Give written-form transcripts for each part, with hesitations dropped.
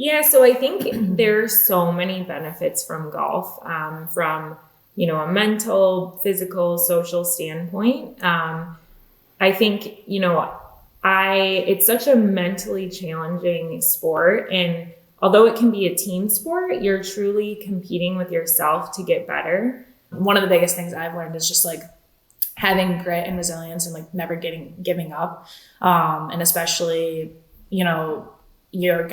Yeah, so I think there are so many benefits from golf, from a mental, physical, social standpoint. I think it's such a mentally challenging sport, and although it can be a team sport, you're truly competing with yourself to get better. One of the biggest things I've learned is just like having grit and resilience and like never giving up, and especially you're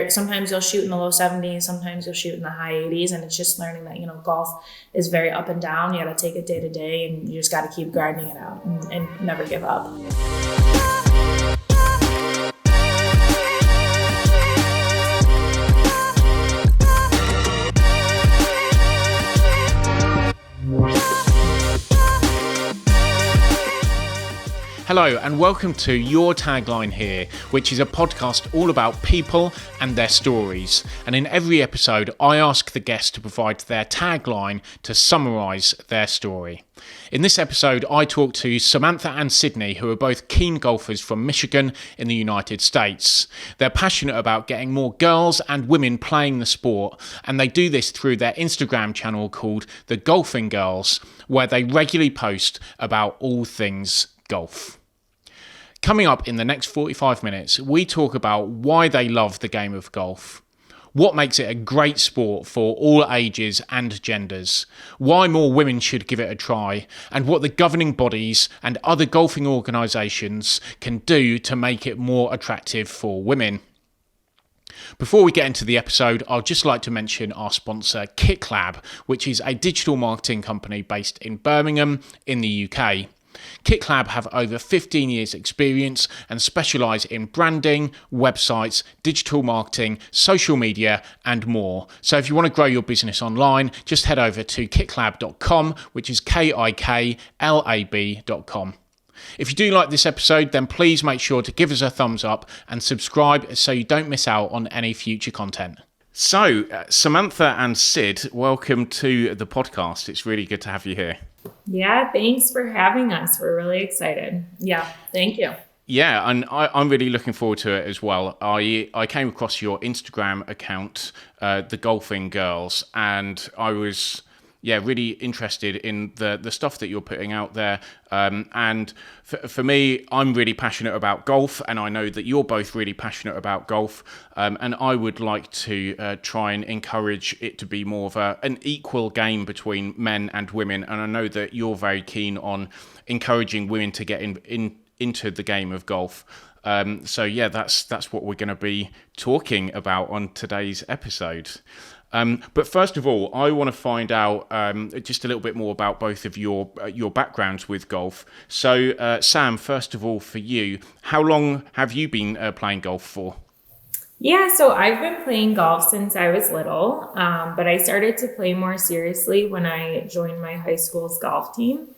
sometimes you'll shoot in the low 70s, sometimes you'll shoot in the high 80s, and it's just learning that golf is very up and down. You got to take it day to day, and you just got to keep grinding it out and never give up. Hello and welcome to Your Tagline Here, which is a podcast all about people and their stories. And in every episode, I ask the guest to provide their tagline to summarise their story. In this episode, I talk to Samantha and Sydney, who are both keen golfers from Michigan in the United States. They're passionate about getting more girls and women playing the sport, and they do this through their Instagram channel called The Golfing Girls, where they regularly post about all things golf. Coming up in the next 45 minutes, we talk about why they love the game of golf, what makes it a great sport for all ages and genders, why more women should give it a try, and what the governing bodies and other golfing organisations can do to make it more attractive for women. Before we get into the episode, I'd just like to mention our sponsor, KickLab, which is a digital marketing company based in Birmingham in the UK. KickLab have over 15 years experience and specialise in branding, websites, digital marketing, social media and more. So if you want to grow your business online, just head over to kicklab.com, which is KIKLAB.com. If you do like this episode, then please make sure to give us a thumbs up and subscribe so you don't miss out on any future content. So, Samantha and Sid, welcome to the podcast. It's really good to have you here. Yeah, thanks for having us. We're really excited. Yeah, thank you. Yeah, and I'm really looking forward to it as well. I came across your Instagram account, The Golfing Girls, and I was really interested in the stuff that you're putting out there. And for me, I'm really passionate about golf, and I know that you're both really passionate about golf. And I would like to try and encourage it to be more of an equal game between men and women. And I know that you're very keen on encouraging women to get into the game of golf. That's what we're going to be talking about on today's episode. But first of all, I want to find out just a little bit more about both of your backgrounds with golf. So, Sam, first of all, for you, how long have you been playing golf for? Yeah, so I've been playing golf since I was little, but I started to play more seriously when I joined my high school's golf team.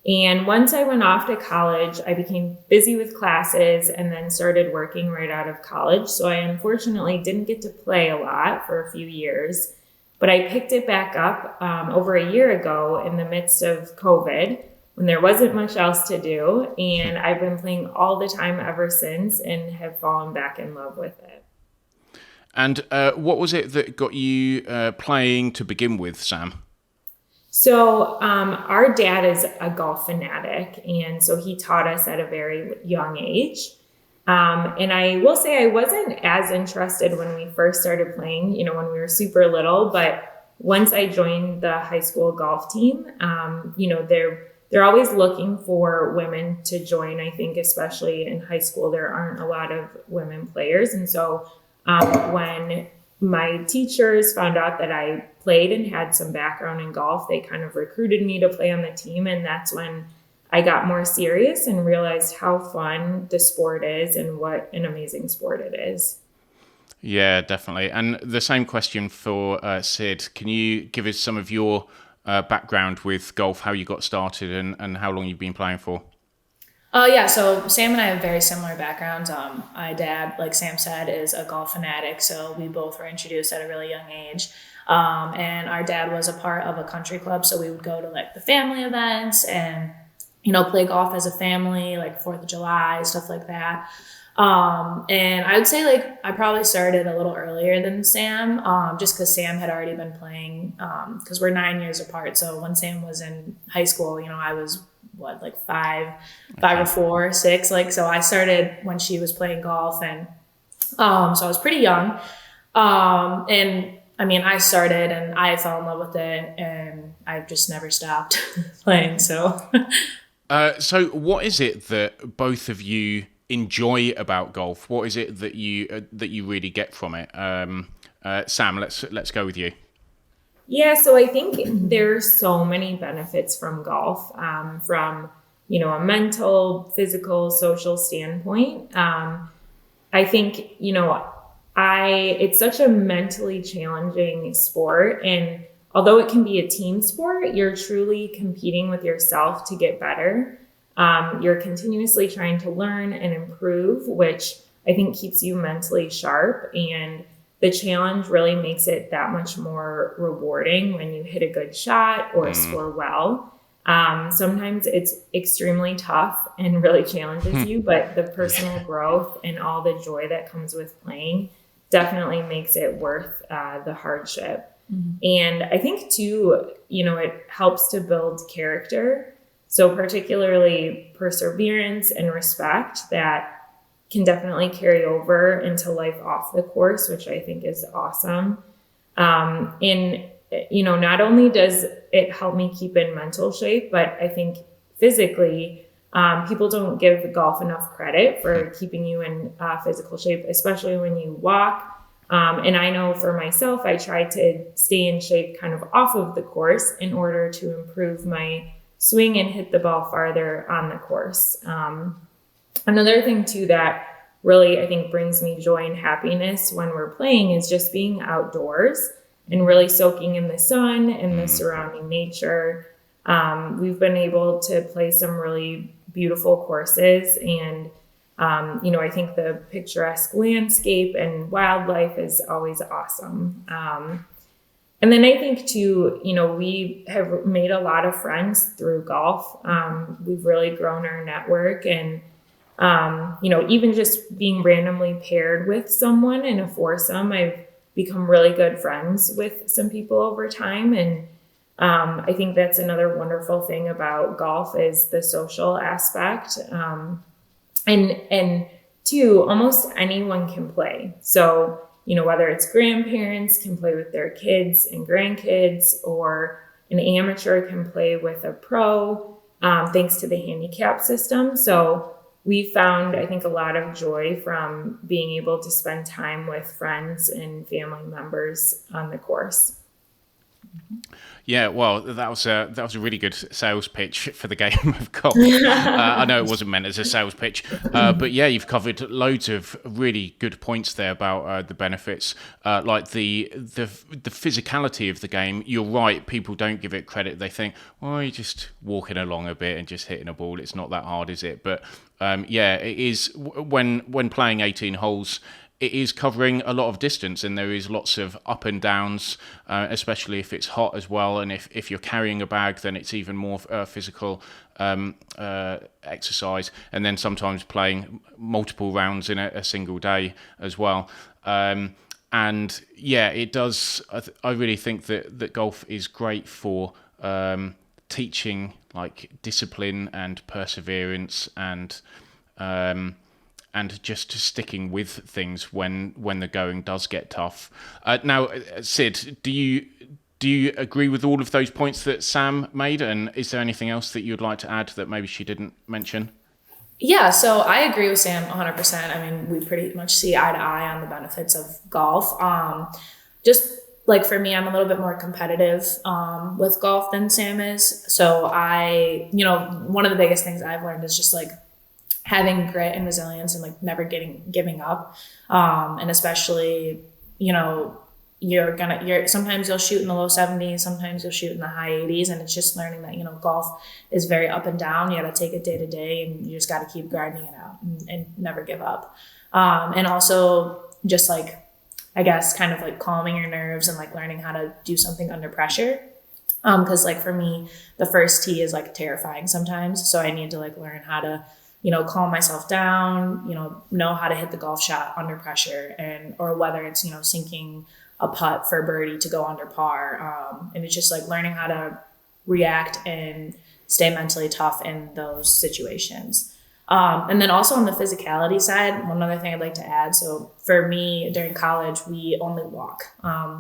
And once I went off to college, I became busy with classes and then started working right out of college. So I unfortunately didn't get to play a lot for a few years, but I picked it back up over a year ago in the midst of COVID when there wasn't much else to do. And I've been playing all the time ever since and have fallen back in love with it. And what was it that got you playing to begin with, Sam? So our dad is a golf fanatic, and so he taught us at a very young age. And I will say I wasn't as interested when we first started playing, when we were super little. But once I joined the high school golf team, they're always looking for women to join. I think especially in high school, there aren't a lot of women players. And so when my teachers found out that I played and had some background in golf, they kind of recruited me to play on the team. And that's when I got more serious and realized how fun the sport is and what an amazing sport it is. Yeah, definitely. And the same question for Sid. Can you give us some of your background with golf, how you got started and how long you've been playing for? So Sam and I have very similar backgrounds. My dad, like Sam said, is a golf fanatic, so we both were introduced at a really young age. And our dad was a part of a country club, so we would go to like the family events and, play golf as a family, like 4th of July, stuff like that. And I would say like I probably started a little earlier than Sam, just because Sam had already been playing, because we're 9 years apart. So when Sam was in high school, I was like five or 4, 6. Like, so I started when she was playing golf, and so I was pretty young. And I mean, I started and I fell in love with it, and I've just never stopped playing. So, so what is it that both of you enjoy about golf? What is it that you really get from it? Sam, let's go with you. Yeah, so I think there's so many benefits from golf, from a mental, physical, social standpoint. I think it's such a mentally challenging sport, and although it can be a team sport, you're truly competing with yourself to get better. You're continuously trying to learn and improve, which I think keeps you mentally sharp, and the challenge really makes it that much more rewarding when you hit a good shot or score well. Sometimes it's extremely tough and really challenges you, but the personal growth and all the joy that comes with playing definitely makes it worth the hardship. And I think too, it helps to build character. So particularly perseverance and respect that can definitely carry over into life off the course, which I think is awesome. And, not only does it help me keep in mental shape, but I think physically, people don't give golf enough credit for keeping you in physical shape, especially when you walk. And I know for myself, I try to stay in shape kind of off of the course in order to improve my swing and hit the ball farther on the course. Another thing too that really I think brings me joy and happiness when we're playing is just being outdoors and really soaking in the sun and the surrounding nature. We've been able to play some really beautiful courses, and I think the picturesque landscape and wildlife is always awesome. And then I think too, we have made a lot of friends through golf. We've really grown our network, and even just being randomly paired with someone in a foursome, I've become really good friends with some people over time. And I think that's another wonderful thing about golf is the social aspect. And two, almost anyone can play. So, whether it's grandparents can play with their kids and grandkids, or an amateur can play with a pro, thanks to the handicap system. So we found, I think, a lot of joy from being able to spend time with friends and family members on the course. Yeah, well, that was a really good sales pitch for the game of golf. I know it wasn't meant as a sales pitch, but yeah, you've covered loads of really good points there about the benefits, like the physicality of the game. You're right; people don't give it credit. They think, well, you're just walking along a bit and just hitting a ball. It's not that hard, is it? But yeah, it is. When playing 18 holes, it is covering a lot of distance, and there is lots of up and downs, especially if it's hot as well. And if you're carrying a bag, then it's even more physical exercise. And then sometimes playing multiple rounds in a single day as well. And yeah, it does. I really think that golf is great for teaching like discipline and perseverance and just sticking with things when the going does get tough. Now, Sid, do you agree with all of those points that Sam made? And is there anything else that you'd like to add that maybe she didn't mention? Yeah, so I agree with Sam 100%. I mean, we pretty much see eye to eye on the benefits of golf. Just like for me, I'm a little bit more competitive with golf than Sam is. So one of the biggest things I've learned is just like having grit and resilience and like never giving up. And especially, sometimes you'll shoot in the low 70s, sometimes you'll shoot in the high 80s. And it's just learning that, golf is very up and down. You got to take it day to day, and you just got to keep grinding it out and never give up. And also just like, I guess, kind of like calming your nerves and like learning how to do something under pressure. Cause like for me, the first tee is like terrifying sometimes. So I need to like learn how to calm myself down, know how to hit the golf shot under pressure, or whether it's, sinking a putt for birdie to go under par. And it's just like learning how to react and stay mentally tough in those situations. And then also on the physicality side, one other thing I'd like to add. So for me, during college, we only walk.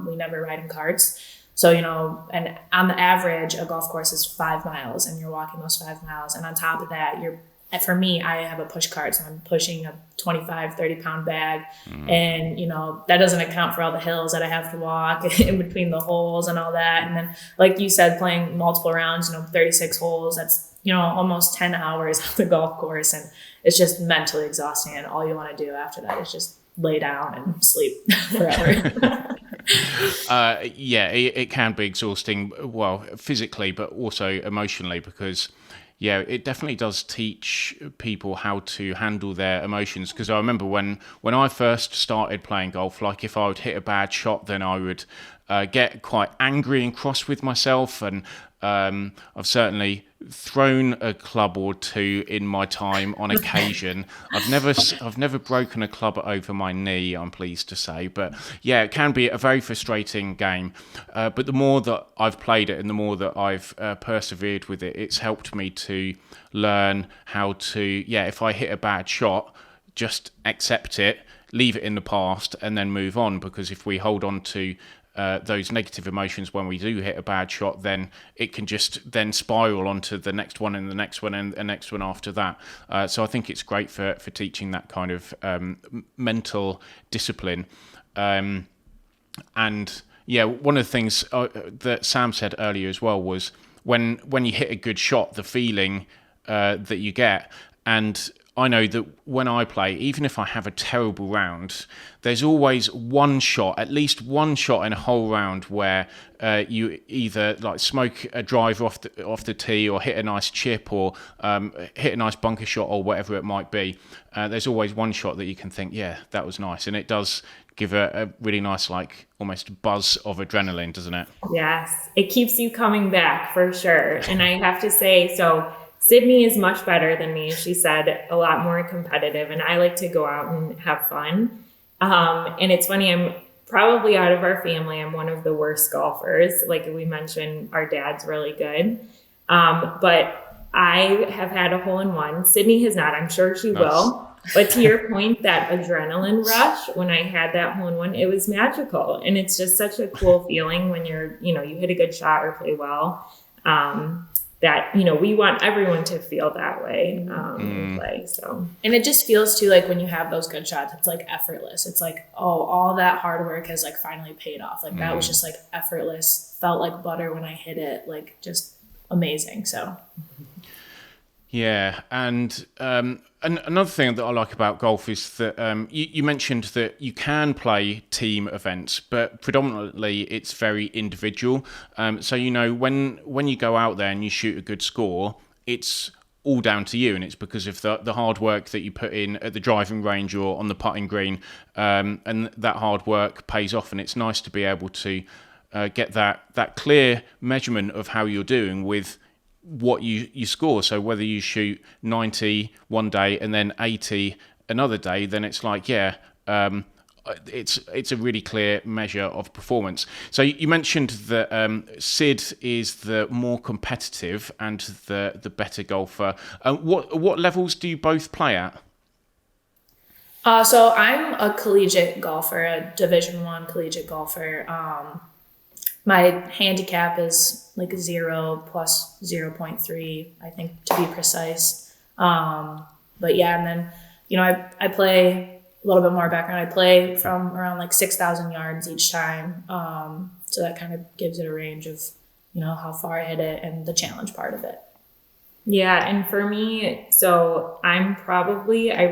We never ride in carts. So, and on the average, a golf course is 5 miles and you're walking those 5 miles. And on top of that, for me, I have a push cart. So I'm pushing a 25, 30 pound bag. And, that doesn't account for all the hills that I have to walk in between the holes and all that. And then, like you said, playing multiple rounds, 36 holes, that's, almost 10 hours of the golf course. And it's just mentally exhausting. And all you want to do after that is just lay down and sleep forever. It can be exhausting, well, physically, but also emotionally, because it definitely does teach people how to handle their emotions. Because I remember when I first started playing golf, like if I would hit a bad shot, then I would get quite angry and cross with myself. And I've certainly thrown a club or two in my time on occasion. I've never broken a club over my knee, I'm pleased to say, but it can be a very frustrating game. But the more that I've played it and the more that I've persevered with it, it's helped me to learn how to, if I hit a bad shot, just accept it, leave it in the past, and then move on. Because if we hold on to those negative emotions when we do hit a bad shot, then it can just then spiral onto the next one and the next one and the next one after that. So I think it's great for teaching that kind of mental discipline. And one of the things that Sam said earlier as well was when you hit a good shot, the feeling that you get. And I know that when I play, even if I have a terrible round, there's always at least one shot in a whole round where you either like smoke a driver off the tee, or hit a nice chip, or hit a nice bunker shot, or whatever it might be. There's always one shot that you can think, that was nice. And it does give a really nice, like almost buzz of adrenaline, doesn't it? Yes, it keeps you coming back for sure. And I have to say, so Sydney is much better than me. She said a lot more competitive, and I like to go out and have fun. And it's funny, I'm probably out of our family, I'm one of the worst golfers. Like we mentioned, our dad's really good. But I have had a hole-in-one. Sydney has not. I'm sure she will. But to your point, that adrenaline rush, when I had that hole-in-one, it was magical. And it's just such a cool feeling when you hit a good shot or play well. That, we want everyone to feel that way in play. So, and it just feels too like when you have those good shots, it's like effortless. It's like, all that hard work has like finally paid off. Like that was just like effortless, felt like butter when I hit it, like just amazing. So. Yeah, and another thing that I like about golf is that you mentioned that you can play team events, but predominantly it's very individual. So when you go out there and you shoot a good score, it's all down to you, and it's because of the hard work that you put in at the driving range or on the putting green, and that hard work pays off. And it's nice to be able to get that clear measurement of how you're doing with what you score. So whether you shoot 90 one day and then 80 another day, then it's like it's a really clear measure of performance. So you mentioned that Sid is the more competitive and the better golfer. What levels do you both play at? So I'm a collegiate golfer, a Division I collegiate golfer. My handicap is like 0 plus 0.3, I think, to be precise. But yeah, and then, I play a little bit more background. I play from around like 6,000 yards each time. So that kind of gives it a range of, how far I hit it and the challenge part of it. Yeah. And for me, so I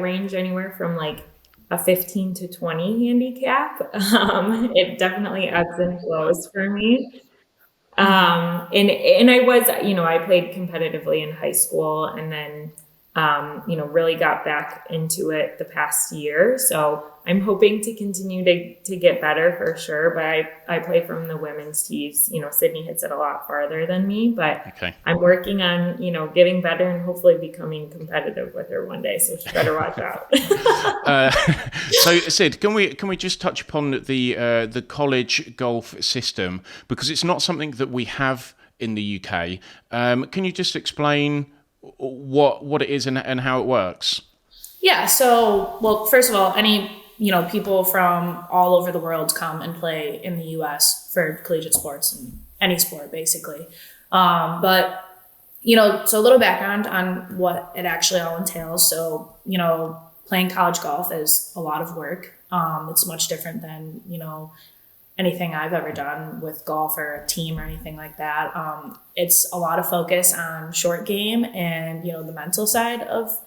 range anywhere from like a 15 to 20 handicap. It definitely ebbs and flows for me. And I was, I played competitively in high school, and then, really got back into it the past year. So I'm hoping to continue to get better for sure, but I play from the women's tees. Sydney hits it a lot farther than me, but I'm working on, getting better and hopefully becoming competitive with her one day. So she better watch out. So Sid, can we just touch upon the college golf system, because it's not something that we have in the UK. Can you just explain what it is and how it works? Yeah. So, well, first of all, people from all over the world come and play in the U.S. for collegiate sports and any sport, basically. But so a little background on what it actually all entails. So, playing college golf is a lot of work. It's much different than, anything I've ever done with golf or a team or anything like that. It's a lot of focus on short game and, the mental side of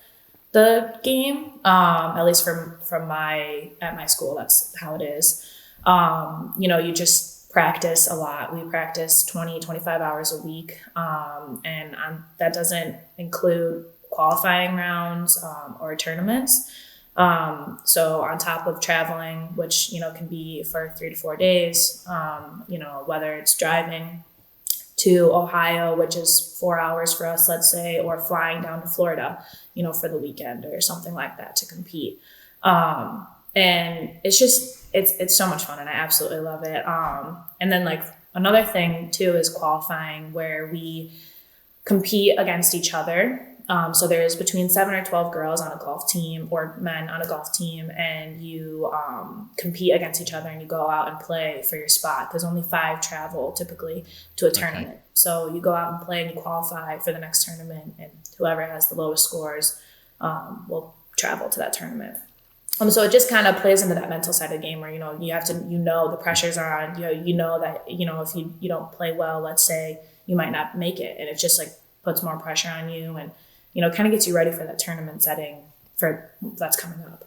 the game, at least at my school, that's how it is. You just practice a lot. We practice 20, 25 hours a week. And that doesn't include qualifying rounds or tournaments. So on top of traveling, which, can be for 3 to 4 days, whether it's driving to Ohio, which is 4 hours for us, let's say, or flying down to Florida, for the weekend or something like that to compete. And it's just, it's so much fun and I absolutely love it. And then like another thing too is qualifying, where we compete against each other. So there's between 7 or 12 girls on a golf team or men on a golf team, and you compete against each other and you go out and play for your spot. There's only 5 travel typically to a tournament. So you go out and play and you qualify for the next tournament, and whoever has the lowest scores will travel to that tournament. So it just kind of plays into that mental side of the game where, you have to, the pressures are on, that, if you don't play well, let's say, you might not make it. And it just like puts more pressure on you and, kind of gets you ready for that tournament setting that's coming up.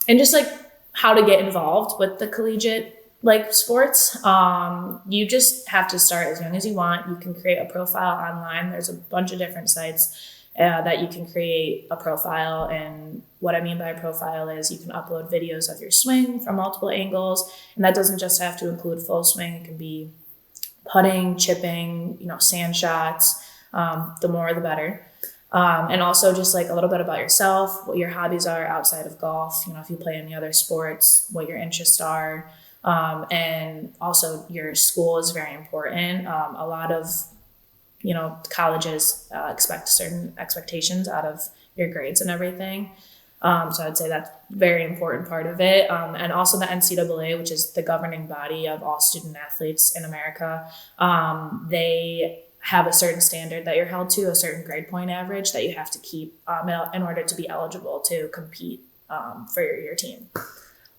And just like how to get involved with the collegiate like sports. You just have to start as young as you want. You can create a profile online. There's a bunch of different sites that you can create a profile. And what I mean by a profile is you can upload videos of your swing from multiple angles. And that doesn't just have to include full swing. It can be putting, chipping, sand shots. The more, the better. And also just like a little bit about yourself, what your hobbies are outside of golf, if you play any other sports, what your interests are. And also your school is very important. A lot of, colleges expect certain expectations out of your grades and everything. So I'd say that's a very important part of it. And also the NCAA, which is the governing body of all student athletes in America. They have a certain standard that you're held to, a certain grade point average that you have to keep in order to be eligible to compete for your team.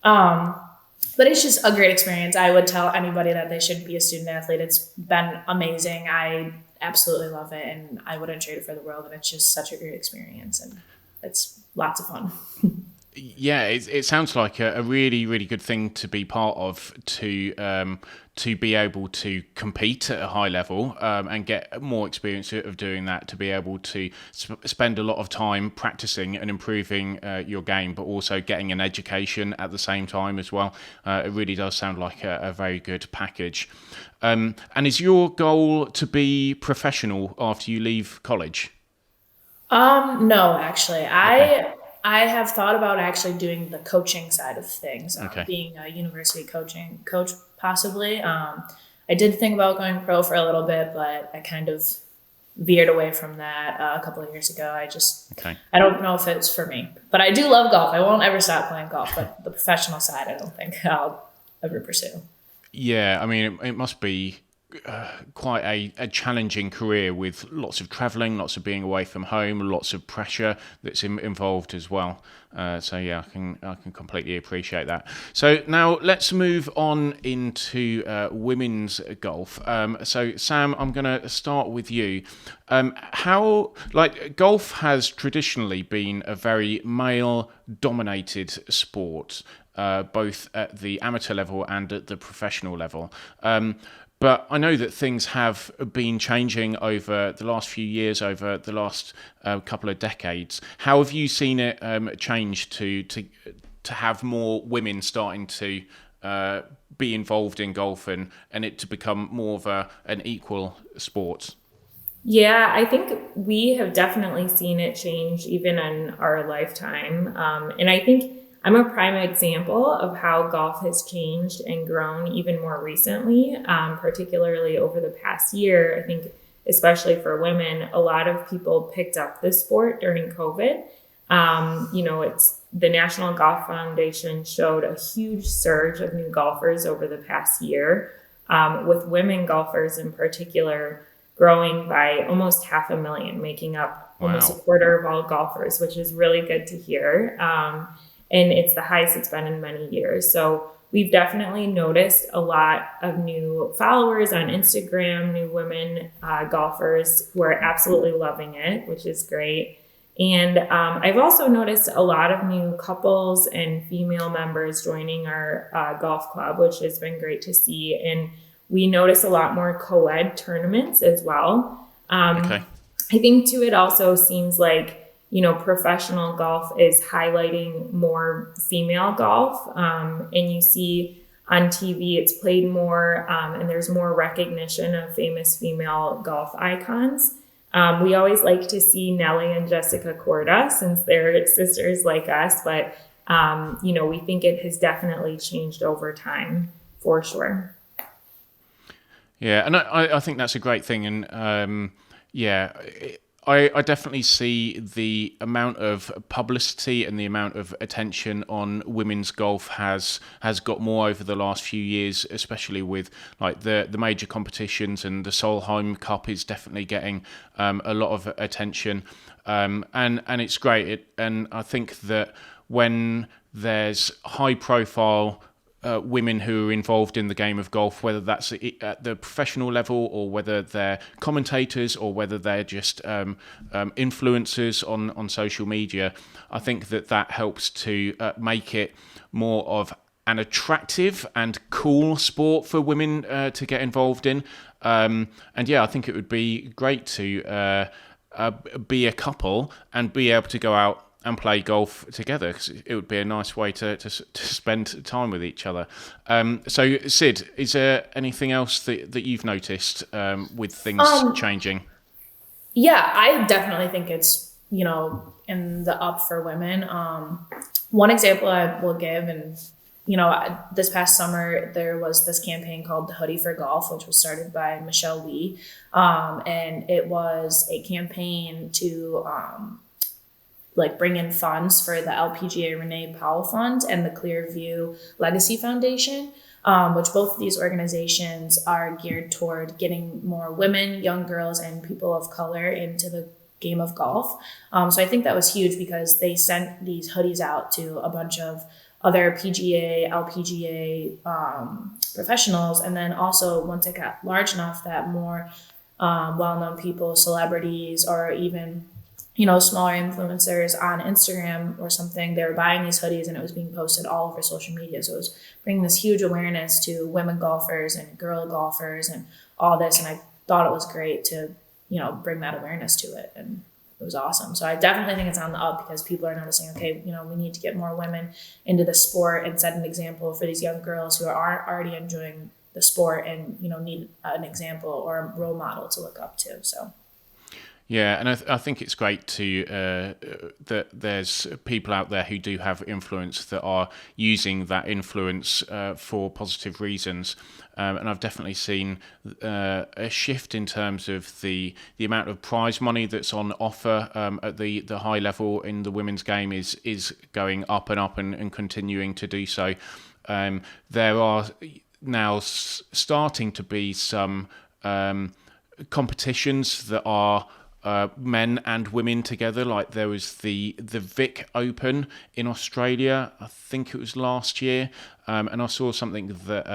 But it's just a great experience. I would tell anybody that they should be a student athlete. It's been amazing. I absolutely love it, and I wouldn't trade it for the world. And it's just such a great experience, and it's lots of fun. Yeah, it sounds like a really, really good thing to be part of, to be able to compete at a high level and get more experience of doing that, to be able to spend a lot of time practicing and improving your game, but also getting an education at the same time as well. It really does sound like a very good package. And is your goal to be professional after you leave college? No, actually. I have thought about actually doing the coaching side of things, being a university coach possibly. I did think about going pro for a little bit, but I kind of veered away from that a couple of years ago. I don't know if it's for me, but I do love golf. I won't ever stop playing golf, but the professional side, I don't think I'll ever pursue. Yeah, I mean, it must be quite a challenging career with lots of travelling, lots of being away from home, lots of pressure that's involved as well. So yeah, I can completely appreciate that. So now let's move on into women's golf. So Sam, I'm going to start with you. How golf has traditionally been a very male-dominated sport, both at the amateur level and at the professional level. But I know that things have been changing over the last few years, over the last couple of decades. How have you seen it change to to have more women starting to be involved in golf and it to become more of an equal sport? Yeah, I think we have definitely seen it change even in our lifetime. And I think I'm a prime example of how golf has changed and grown even more recently, particularly over the past year. I think, especially for women, a lot of people picked up the sport during COVID. It's the National Golf Foundation showed a huge surge of new golfers over the past year, with women golfers in particular growing by almost 500,000, making up almost a quarter of all golfers, which is really good to hear. And it's the highest it's been in many years. So we've definitely noticed a lot of new followers on Instagram, new women golfers who are absolutely loving it, which is great. And I've also noticed a lot of new couples and female members joining our golf club, which has been great to see. And we notice a lot more co-ed tournaments as well. I think too, it also seems like, professional golf is highlighting more female golf. And you see on TV, it's played more, and there's more recognition of famous female golf icons. We always like to see Nelly and Jessica Korda since they're sisters like us, but, we think it has definitely changed over time for sure. Yeah, and I think that's a great thing. And I definitely see the amount of publicity and the amount of attention on women's golf has got more over the last few years, especially with like the major competitions, and the Solheim Cup is definitely getting a lot of attention, and it's great. And I think that when there's high profile women who are involved in the game of golf, whether that's at the professional level or whether they're commentators or whether they're just influencers on social media, I think that helps to make it more of an attractive and cool sport for women to get involved in. I think it would be great to be a couple and be able to go out and play golf together, because it would be a nice way to spend time with each other. So, Sid, is there anything else that you've noticed with things changing? Yeah, I definitely think it's, in the up for women. One example I will give, and, this past summer, there was this campaign called the Hoodie for Golf, which was started by Michelle Lee. And it was a campaign to bring in funds for the LPGA Renee Powell Fund and the Clearview Legacy Foundation, which both of these organizations are geared toward getting more women, young girls, and people of color into the game of golf. So I think that was huge because they sent these hoodies out to a bunch of other PGA, LPGA professionals. And then also once it got large enough that more well-known people, celebrities, or even smaller influencers on Instagram or something, they were buying these hoodies and it was being posted all over social media. So it was bringing this huge awareness to women golfers and girl golfers and all this. And I thought it was great to, bring that awareness to it. And it was awesome. So I definitely think it's on the up because people are noticing, okay, we need to get more women into the sport and set an example for these young girls who are already enjoying the sport and, need an example or a role model to look up to. So. Yeah, and I think it's great that there's people out there who do have influence that are using that influence for positive reasons. And I've definitely seen a shift in terms of the amount of prize money that's on offer at the high level in the women's game is going up and continuing to do so. There are now starting to be some competitions that are men and women together. Like there was the Vic Open in Australia, I think it was last year, and I saw something that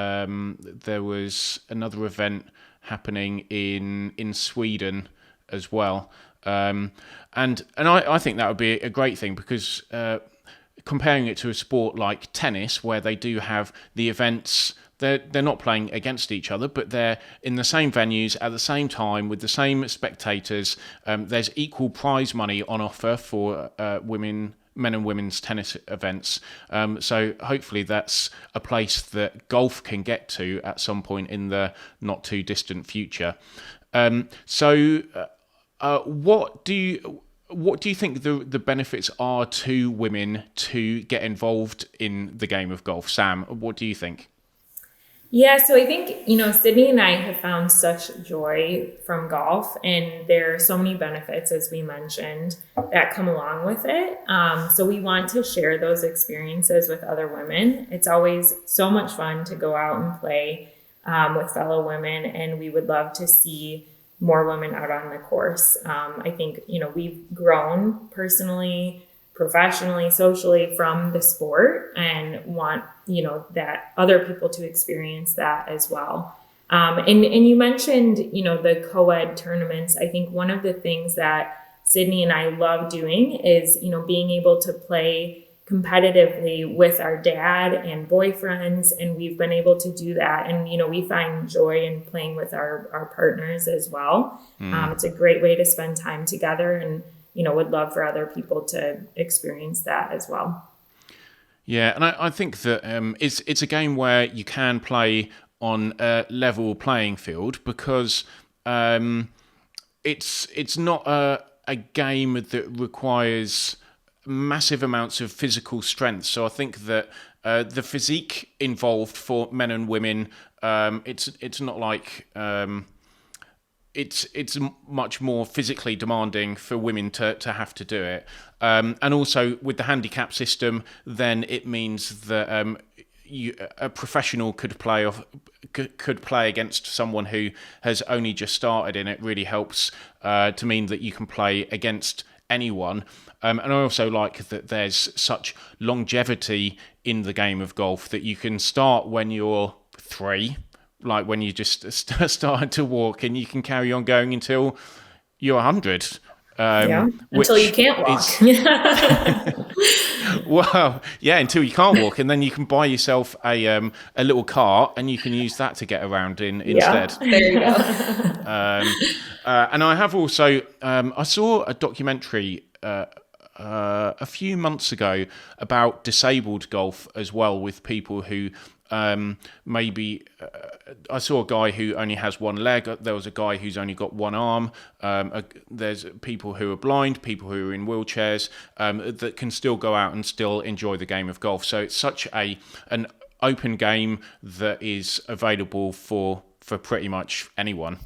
there was another event happening in Sweden as well, and I think that would be a great thing because comparing it to a sport like tennis where they do have the events. They're not playing against each other, but they're in the same venues at the same time with the same spectators. There's equal prize money on offer for women men and women's tennis events. So hopefully that's a place that golf can get to at some point in the not too distant future. What do you think the benefits are to women to get involved in the game of golf? Sam, what do you think? Yeah, so I think, Sydney and I have found such joy from golf, and there are so many benefits, as we mentioned, that come along with it. So we want to share those experiences with other women. It's always so much fun to go out and play with fellow women, and we would love to see more women out on the course. I think, we've grown personally, professionally, socially from the sport, and want, that other people to experience that as well. And you mentioned, the co-ed tournaments. I think one of the things that Sydney and I love doing is, being able to play competitively with our dad and boyfriends, and we've been able to do that, and we find joy in playing with our partners as well. It's a great way to spend time together, and would love for other people to experience that as well. Yeah, and I think that it's a game where you can play on a level playing field, because it's not a game that requires massive amounts of physical strength. So I think that the physique involved for men and women, it's not like it's much more physically demanding for women to have to do it. And also with the handicap system, then it means that a professional could play against someone who has only just started, and it really helps to mean that you can play against anyone. And I also like that there's such longevity in the game of golf, that you can start when you're 3, like when you just started to walk, and you can carry on going until you're 100. Until you can't walk. Well, yeah, until you can't walk, and then you can buy yourself a little cart, and you can use that to get around in instead. There you go. And I have also I saw a documentary a few months ago about disabled golf as well, with people who maybe I saw a guy who only has one leg. There was a guy who's only got one arm. There's people who are blind, people who are in wheelchairs, that can still go out and still enjoy the game of golf. So it's such an open game that is available for pretty much anyone.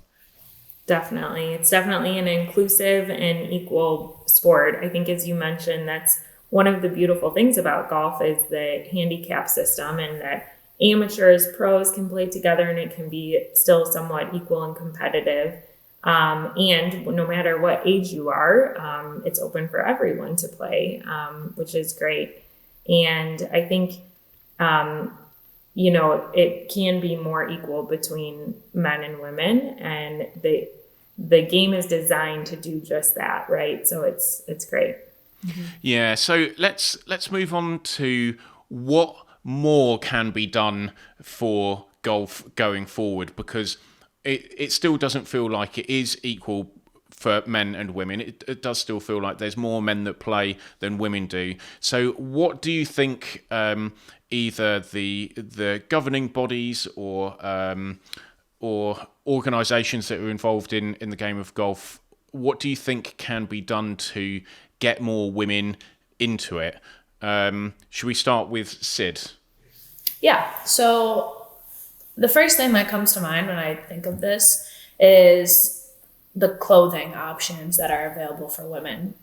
Definitely. It's definitely an inclusive and equal sport. I think, as you mentioned, that's one of the beautiful things about golf is the handicap system, and that amateurs, pros can play together, and it can be still somewhat equal and competitive. And no matter what age you are, it's open for everyone to play, which is great. And I think, it can be more equal between men and women, and the game is designed to do just that, right? So it's great. Mm-hmm. Yeah. So let's move on to what more can be done for golf going forward, because it still doesn't feel like it is equal for men and women. It does still feel like there's more men that play than women do. So what do you think either the governing bodies or organisations that are involved in the game of golf, what do you think can be done to get more women into it? Should we start with Sid? Yeah. So the first thing that comes to mind when I think of this is the clothing options that are available for women.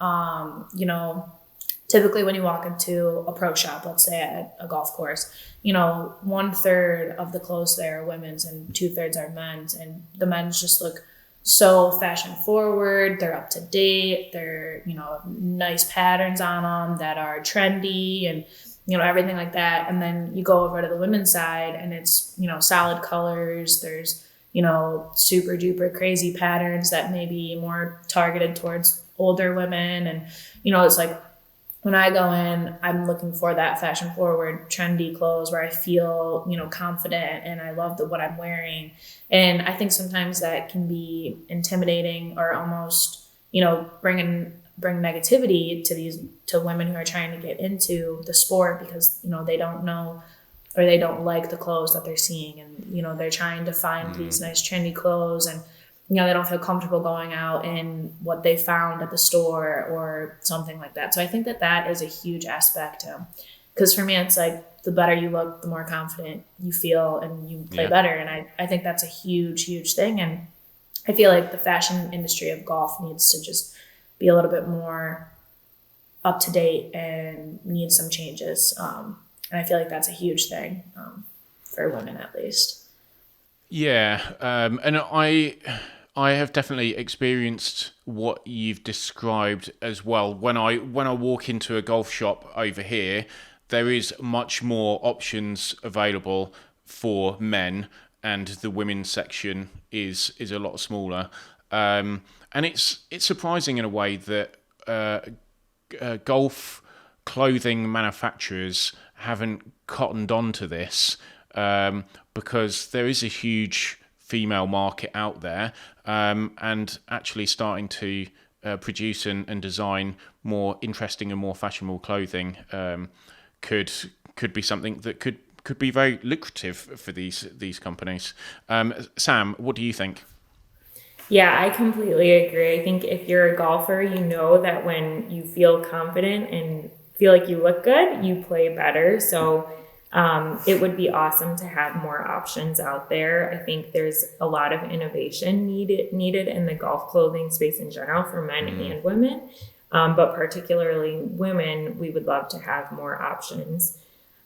Typically when you walk into a pro shop, let's say at a golf course, 1/3 of the clothes there are women's and 2/3 are men's, and the men's just look so fashion forward. They're up to date. They're, nice patterns on them that are trendy and, everything like that. And then you go over to the women's side and it's, solid colors. There's, super duper crazy patterns that may be more targeted towards older women. And, it's like, when I go in, I'm looking for that fashion forward, trendy clothes where I feel, confident and I love what I'm wearing. And I think sometimes that can be intimidating or almost, bringing bring negativity to women who are trying to get into the sport because, they don't know or they don't like the clothes that they're seeing. And, they're trying to find these nice trendy clothes and, they don't feel comfortable going out in what they found at the store or something like that. So I think that is a huge aspect. Because for me, it's like the better you look, the more confident you feel and you play better. And I think that's a huge, huge thing. And I feel like the fashion industry of golf needs to just be a little bit more up to date and needs some changes. And I feel like that's a huge thing for women, at least. Yeah, and I have definitely experienced what you've described as well. When I walk into a golf shop over here, there is much more options available for men, and the women's section is a lot smaller. And it's surprising in a way that golf clothing manufacturers haven't cottoned on to this, because there is a huge female market out there, and actually starting to produce and design more interesting and more fashionable clothing could be something that could be very lucrative for these companies. Sam, what do you think? Yeah, I completely agree. I think if you're a golfer, you know that when you feel confident and feel like you look good, you play better. So it would be awesome to have more options out there. I think there's a lot of innovation needed in the golf clothing space in general for men and women. But particularly women, we would love to have more options.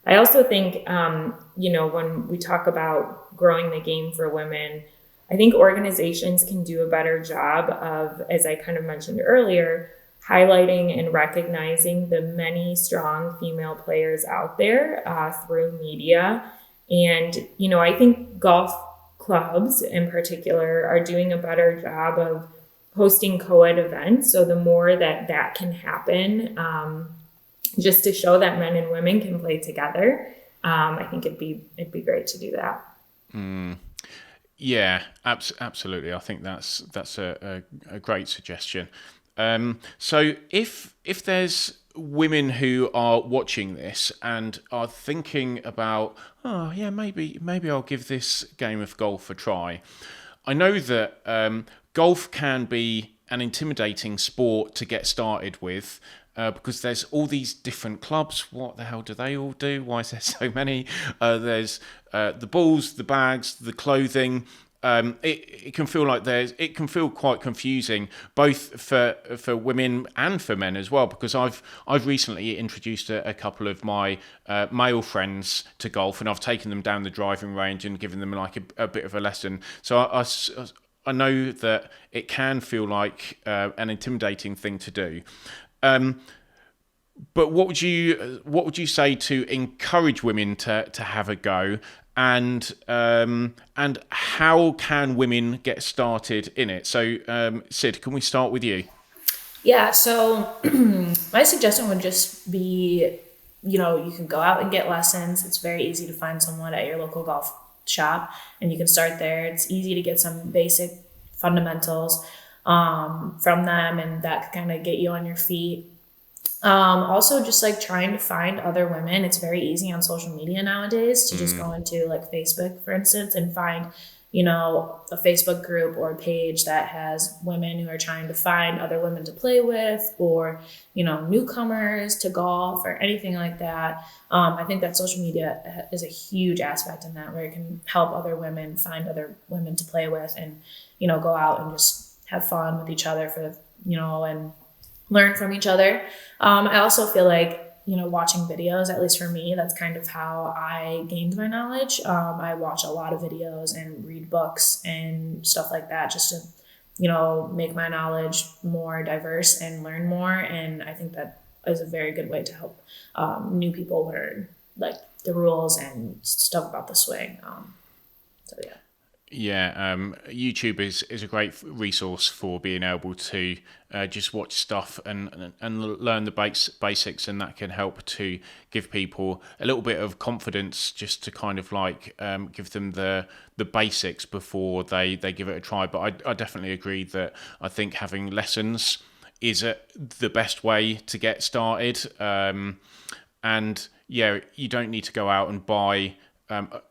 I also think, when we talk about growing the game for women, I think organizations can do a better job of, as I kind of mentioned earlier, highlighting and recognizing the many strong female players out there through media. And, I think golf clubs in particular are doing a better job of hosting co-ed events. So the more that can happen, just to show that men and women can play together, I think it'd be great to do that. Yeah, absolutely. I think that's a great suggestion. So if there's women who are watching this and are thinking about, maybe I'll give this game of golf a try. I know that golf can be an intimidating sport to get started with, because there's all these different clubs. What the hell do they all do? Why is there so many? There's the balls, the bags, the clothing. It can feel quite confusing, both for women and for men as well, because I've recently introduced a couple of my male friends to golf, and I've taken them down the driving range and given them like a bit of a lesson. So I know that it can feel like an intimidating thing to do. But what would you say to encourage women to have a go, and how can women get started in it? So Sid, can we start with you? Yeah, so my suggestion would just be, you can go out and get lessons. It's very easy to find someone at your local golf shop, and you can start there. It's easy to get some basic fundamentals from them, and that can kind of get you on your feet. Also just like trying to find other women. It's very easy on social media nowadays to just go into like Facebook, for instance, and find, a Facebook group or a page that has women who are trying to find other women to play with, or, newcomers to golf or anything like that. I think that social media is a huge aspect in that, where it can help other women find other women to play with and, go out and just have fun with each other and learn from each other. I also feel like, watching videos, at least for me, that's kind of how I gained my knowledge. I watch a lot of videos and read books and stuff like that, just to, make my knowledge more diverse and learn more. And I think that is a very good way to help new people learn like the rules and stuff about the swing. So yeah. Yeah, YouTube is a great resource for being able to just watch stuff and learn the basics, and that can help to give people a little bit of confidence, just to kind of like give them the basics before they give it a try. But I definitely agree that I think having lessons is the best way to get started. And yeah, you don't need to go out and buy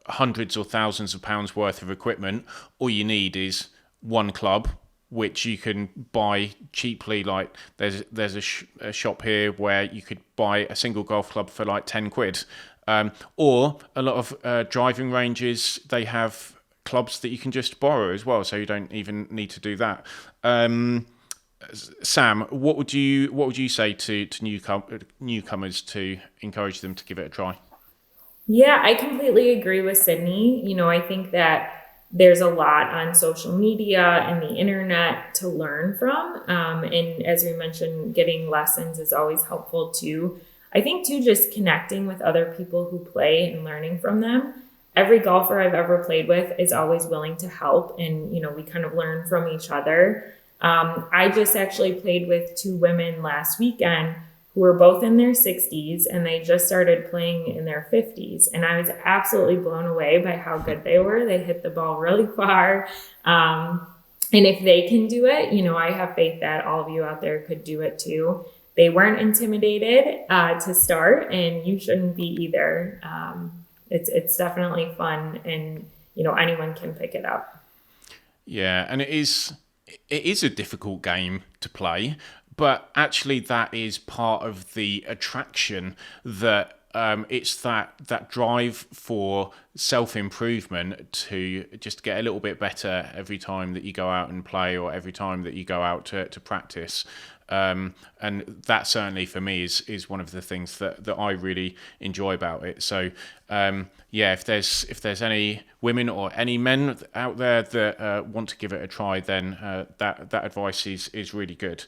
hundreds or thousands of pounds worth of equipment. All you need is one club, which you can buy cheaply. Like there's a shop here where you could buy a single golf club for like 10 quid. Or a lot of driving ranges, they have clubs that you can just borrow as well, so you don't even need to do that. Sam, what would you say to newcomers to encourage them to give it a try? Yeah, I completely agree with Sydney. I think that there's a lot on social media and the internet to learn from. And as we mentioned, getting lessons is always helpful too. I think too, just connecting with other people who play and learning from them. Every golfer I've ever played with is always willing to help, and we kind of learn from each other. I just actually played with two women last weekend who were both in their 60s, and they just started playing in their 50s. And I was absolutely blown away by how good they were. They hit the ball really far. And if they can do it, I have faith that all of you out there could do it too. They weren't intimidated to start, and you shouldn't be either. It's definitely fun, and anyone can pick it up. Yeah, and it is a difficult game to play, but actually that is part of the attraction, that it's that drive for self-improvement, to just get a little bit better every time that you go out and play, or every time that you go out to practice. And that certainly for me is one of the things that I really enjoy about it. So if there's any women or any men out there that want to give it a try, then that advice is really good.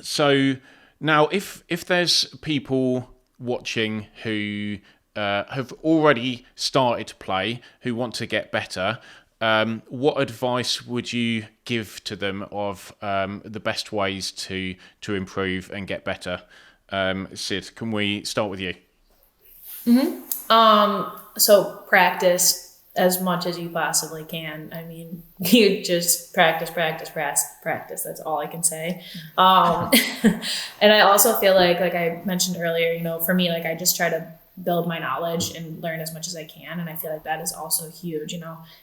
So now if there's people watching who have already started to play, who want to get better, what advice would you give to them of the best ways to improve and get better? Sid, can we start with you? Mm-hmm. So practice as much as you possibly can. I mean, you just practice. That's all I can say. And I also feel like I mentioned earlier, for me, I just try to build my knowledge and learn as much as I can. And I feel like that is also huge.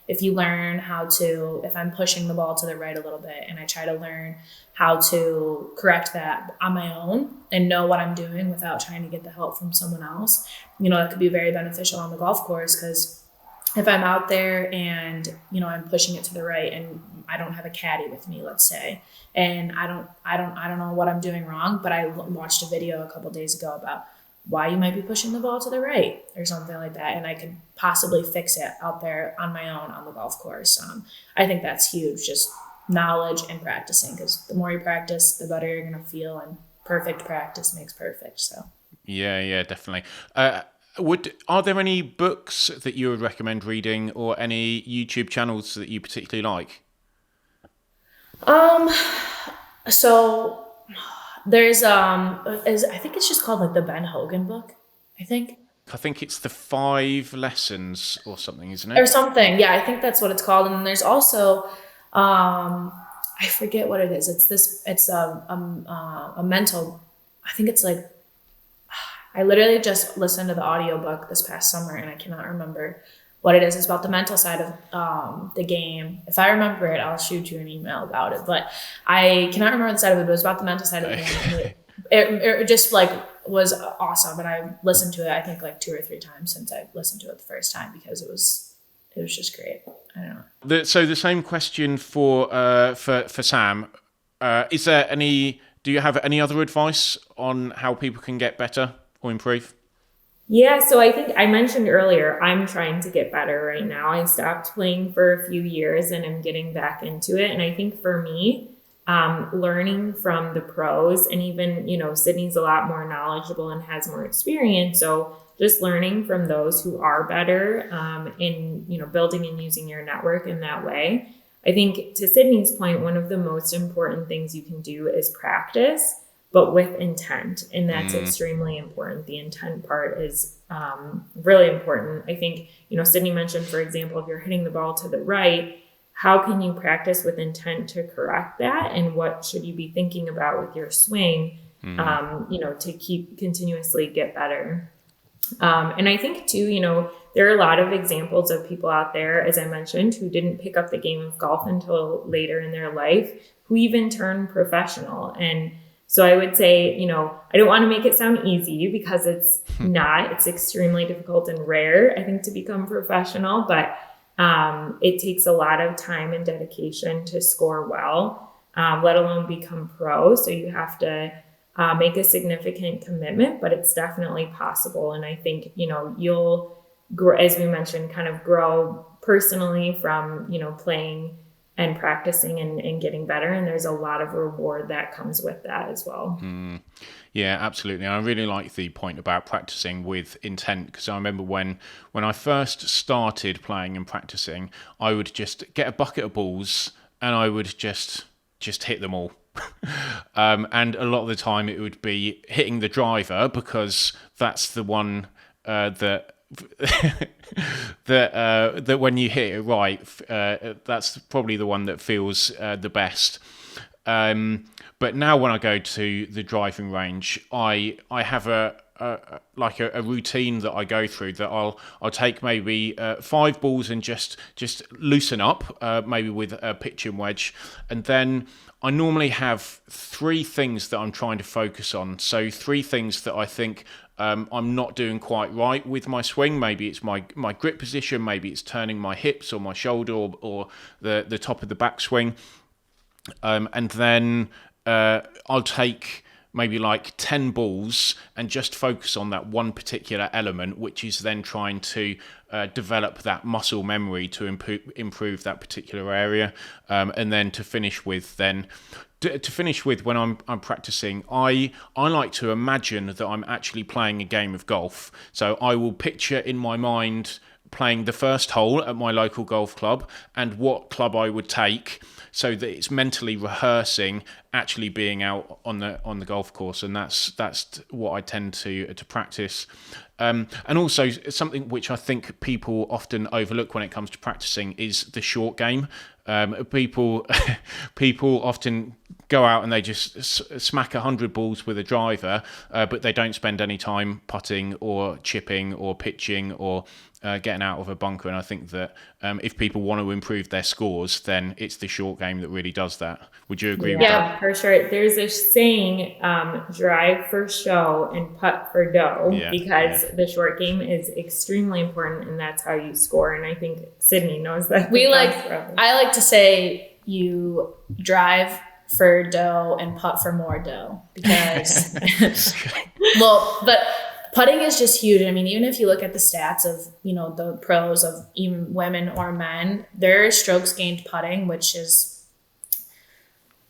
If you learn if I'm pushing the ball to the right a little bit, and I try to learn how to correct that on my own and know what I'm doing without trying to get the help from someone else, that could be very beneficial on the golf course. Because if I'm out there and, I'm pushing it to the right and I don't have a caddy with me, let's say, and I don't know what I'm doing wrong, but I watched a video a couple days ago about why you might be pushing the ball to the right or something like that, and I could possibly fix it out there on my own on the golf course. I think that's huge, just knowledge and practicing, because the more you practice, the better you're going to feel, and perfect practice makes perfect. So yeah, definitely. Are there any books that you would recommend reading, or any YouTube channels that you particularly like? So there's I think it's just called the Ben Hogan book. I think it's the 5 lessons or something, isn't it? Or something. Yeah, I think that's what it's called. And then there's also I forget what it is. It's a mental. I think it's I literally just listened to the audiobook this past summer, and I cannot remember what it is. It's about the mental side of the game. If I remember it, I'll shoot you an email about it. But I cannot remember the side of it, but it was about the mental side of the game. It just was awesome. And I listened to it, I think 2 or 3 times since I listened to it the first time, because it was just great. I don't know. So the same question for Sam. Do you have any other advice on how people can get better or improve? Yeah, so I think I mentioned earlier, I'm trying to get better right now. I stopped playing for a few years and I'm getting back into it. And I think for me, learning from the pros, and even, Sydney's a lot more knowledgeable and has more experience. So just learning from those who are better, in, building and using your network in that way. I think to Sydney's point, one of the most important things you can do is practice, but with intent. And that's extremely important. The intent part is really important. I think, Sydney mentioned, for example, if you're hitting the ball to the right, how can you practice with intent to correct that? And what should you be thinking about with your swing, to keep continuously get better? And I think too, there are a lot of examples of people out there, as I mentioned, who didn't pick up the game of golf until later in their life, who even turned professional. And so I would say, I don't want to make it sound easy, because it's not. It's extremely difficult and rare, I think, to become professional, but it takes a lot of time and dedication to score well, let alone become pro. So you have to make a significant commitment, but it's definitely possible. And I think, you'll grow, as we mentioned, kind of grow personally from, playing and practicing and getting better. And there's a lot of reward that comes with that as well. Yeah, absolutely. I really like the point about practicing with intent, because I remember when I first started playing and practicing, I would just get a bucket of balls and I would just hit them all. And a lot of the time it would be hitting the driver, because that's the one that that when you hit it right, that's probably the one that feels the best. But now when I go to the driving range, I have a routine that I go through, that I'll take maybe 5 balls and just loosen up, maybe with a pitch and wedge, and then I normally have 3 things that I'm trying to focus on. So 3 things that I think I'm not doing quite right with my swing. Maybe it's my grip position, maybe it's turning my hips or my shoulder, or the top of the backswing. And then I'll take maybe like 10 balls and just focus on that one particular element, which is then trying to develop that muscle memory to improve that particular area. And then to finish with when I'm practicing, I like to imagine that I'm actually playing a game of golf. So I will picture in my mind playing the first hole at my local golf club and what club I would take, so that it's mentally rehearsing actually being out on the golf course. And that's what I tend to practice. And also something which I think people often overlook when it comes to practicing is the short game. People often go out and they just smack 100 balls with a driver, but they don't spend any time putting or chipping or pitching or getting out of a bunker. And I think that if people want to improve their scores, then it's the short game that really does that. Would you agree with that? Yeah, for sure. There's a saying, drive for show and putt for dough, because the short game is extremely important, and that's how you score. And I think Sydney knows that. I like to say you drive for dough and putt for more dough, because but putting is just huge. I mean, even if you look at the stats of, the pros of even women or men, their strokes gained putting, which is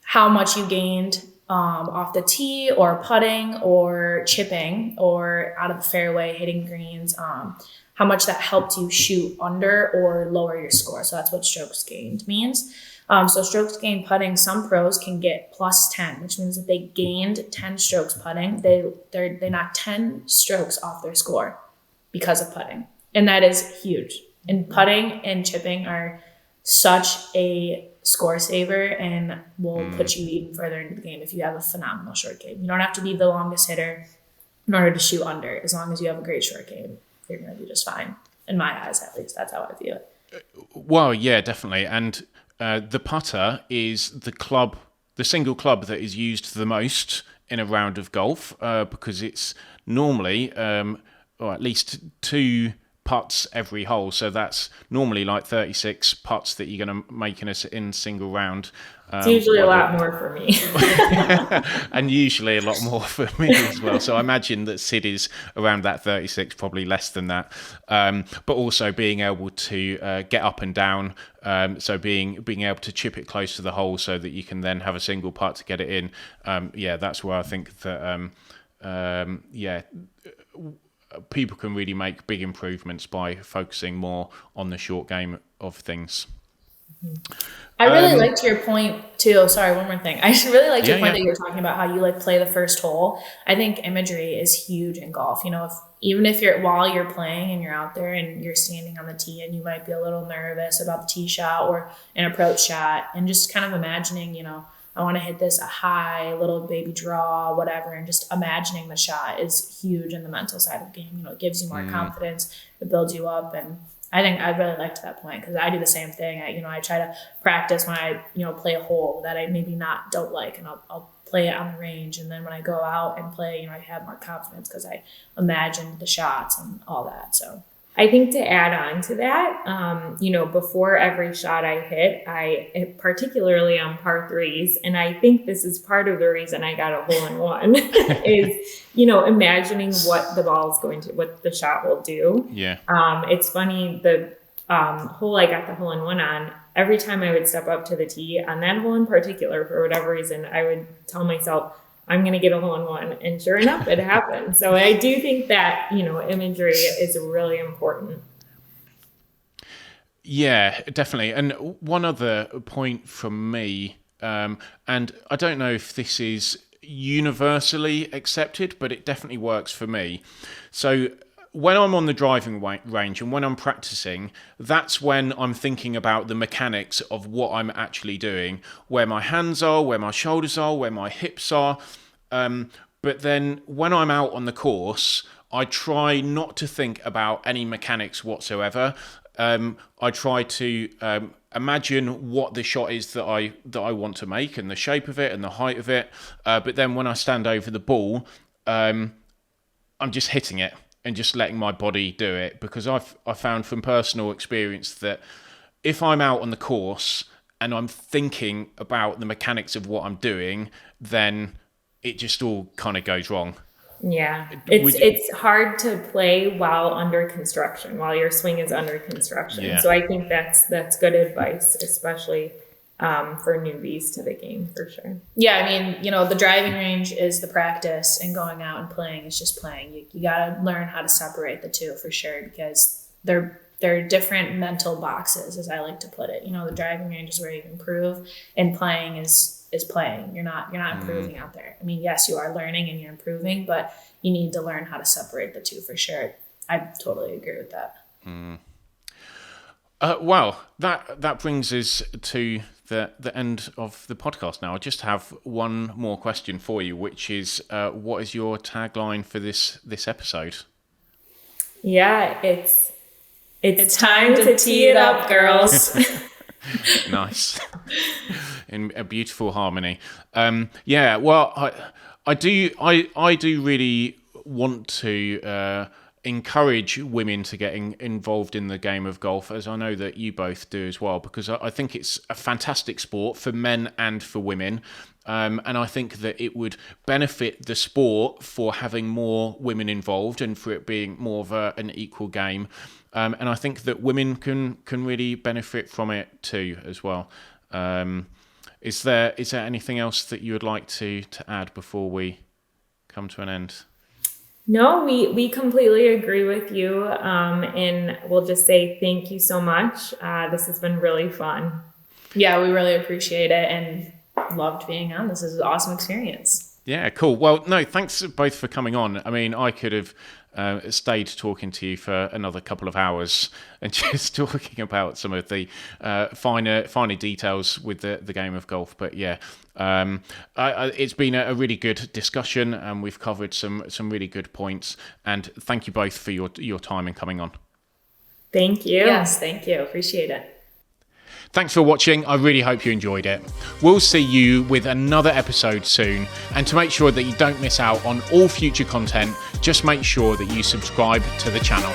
how much you gained off the tee or putting or chipping or out of the fairway, hitting greens, how much that helped you shoot under or lower your score. So that's what strokes gained means. So strokes gained putting, some pros can get plus 10, which means that they gained 10 strokes putting. They knocked 10 strokes off their score because of putting. And that is huge. And putting and chipping are such a score saver and will put you even further into the game if you have a phenomenal short game. You don't have to be the longest hitter in order to shoot under. As long as you have a great short game, you're going to do just fine. In my eyes, at least. That's how I view it. Well, yeah, definitely. And the putter is the single club that is used the most in a round of golf, because it's normally, or at least 2 putts every hole. So that's normally like 36 putts that you're going to make in a single round. It's usually a lot more for me. And usually a lot more for me as well. So I imagine that Sid is around that 36, probably less than that. But also being able to get up and down. So being able to chip it close to the hole so that you can then have a single putt to get it in. That's where I think that, people can really make big improvements by focusing more on the short game of things. I really liked your point too. Sorry, one more thing. I really liked your point that you were talking about how you like play the first hole. I think imagery is huge in golf. You know, if you're while you're playing and you're out there and you're standing on the tee and you might be a little nervous about the tee shot or an approach shot, and just kind of imagining, you know, I want to hit this a high little baby draw, whatever, and just imagining the shot is huge in the mental side of the game. You know, it gives you more confidence, it builds you up, and I think I really liked that point because I do the same thing. I try to practice when I, play a hole that I maybe don't like, and I'll play it on the range. And then when I go out and play, I have more confidence because I imagined the shots and all that. So I think to add on to that, before every shot I hit, particularly on par threes, and I think this is part of the reason I got a hole in one, is, imagining what the shot will do. Yeah. It's funny, the hole I got the hole in one on, every time I would step up to the tee on that hole in particular, for whatever reason, I would tell myself, I'm going to get a hole in one. And sure enough, it happened. So I do think that, imagery is really important. Yeah, definitely. And one other point from me, and I don't know if this is universally accepted, but it definitely works for me. So when I'm on the driving range and when I'm practicing, that's when I'm thinking about the mechanics of what I'm actually doing, where my hands are, where my shoulders are, where my hips are. But then when I'm out on the course, I try not to think about any mechanics whatsoever. I try to imagine what the shot is that I want to make and the shape of it and the height of it. But then when I stand over the ball, I'm just hitting it and just letting my body do it, because I found from personal experience that if I'm out on the course and I'm thinking about the mechanics of what I'm doing, then it just all kind of goes wrong. Yeah, it's hard to play while under construction, while your swing is under construction. Yeah. So I think that's good advice, especially for newbies to the game, for sure. Yeah, I mean, the driving range is the practice, and going out and playing is just playing. You got to learn how to separate the two, for sure, because they're different mental boxes, as I like to put it. The driving range is where you improve, and playing is playing. You're not improving out there. I mean, yes, you are learning and you're improving, but you need to learn how to separate the two, for sure. I totally agree with that. Well, that brings us to the end of the podcast now. I just have one more question for you, which is, what is your tagline for this episode? Yeah, it's time to tee it up, girls. Nice. In a beautiful harmony. Yeah, well, I do really want to encourage women to get involved in the game of golf, as I know that you both do as well, because I think it's a fantastic sport for men and for women. And I think that it would benefit the sport for having more women involved and for it being more of an equal game. And I think that women can really benefit from it too as well. Is there anything else that you would like to add before we come to an end? No, we completely agree with you. And we'll just say thank you so much. This has been really fun. Yeah, we really appreciate it and loved being on. This is an awesome experience. Yeah, cool. Well, no, thanks both for coming on. I mean, I could have stayed talking to you for another couple of hours and just talking about some of the finer details with the game of golf. But yeah, it's been a really good discussion, and we've covered some really good points. And thank you both for your time and coming on. Thank you. Yes, thank you. Appreciate it. Thanks for watching. I really hope you enjoyed it. We'll see you with another episode soon. And to make sure that you don't miss out on all future content, just make sure that you subscribe to the channel.